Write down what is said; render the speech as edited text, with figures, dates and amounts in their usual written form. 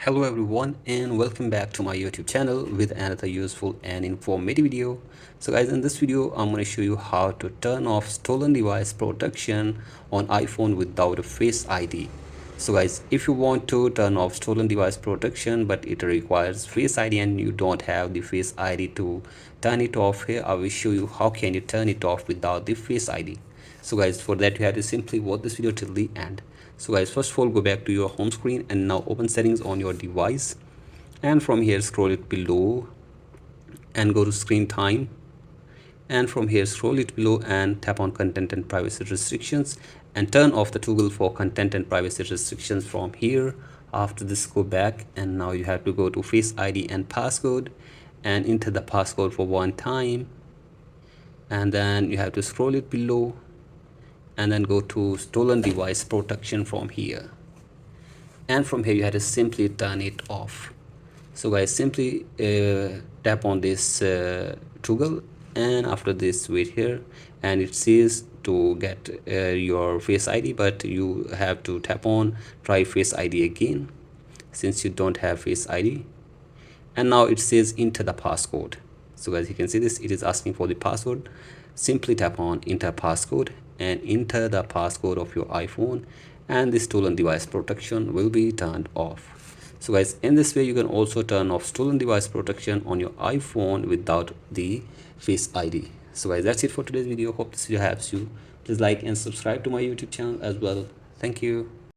Hello everyone and welcome back to my YouTube channel with another useful and informative video. So guys, in this video I'm going to show you how to turn off stolen device protection on iPhone without a Face ID. So guys, if you want to turn off stolen device protection but it requires Face ID and you don't have the Face ID to turn it off, here I will show you how can you turn it off without the Face ID. So guys, for that you have to simply watch this video till the end. So guys, first of all, go back to your home screen and now open settings on your device, and from here scroll it below and go to screen time, and from here scroll it below and tap on content and privacy restrictions and turn off the toggle for content and privacy restrictions from here. After this, go back and now you have to go to Face ID and passcode and enter the passcode for one time, and then you have to scroll it below and then go to stolen device protection from here, and from here you have to simply turn it off. So guys, simply tap on this toggle, and after this wait here, and it says to get your Face ID, but you have to tap on try Face ID again since you don't have Face ID. And now it says enter the passcode. So as you can see, this it is asking for the password. Simply tap on enter passcode and enter the passcode of your iPhone, and the stolen device protection will be turned off. So guys, in this way you can also turn off stolen device protection on your iPhone without the Face ID. So guys, that's it for today's video. Hope this video helps you. Please like and subscribe to my YouTube channel as well. Thank you.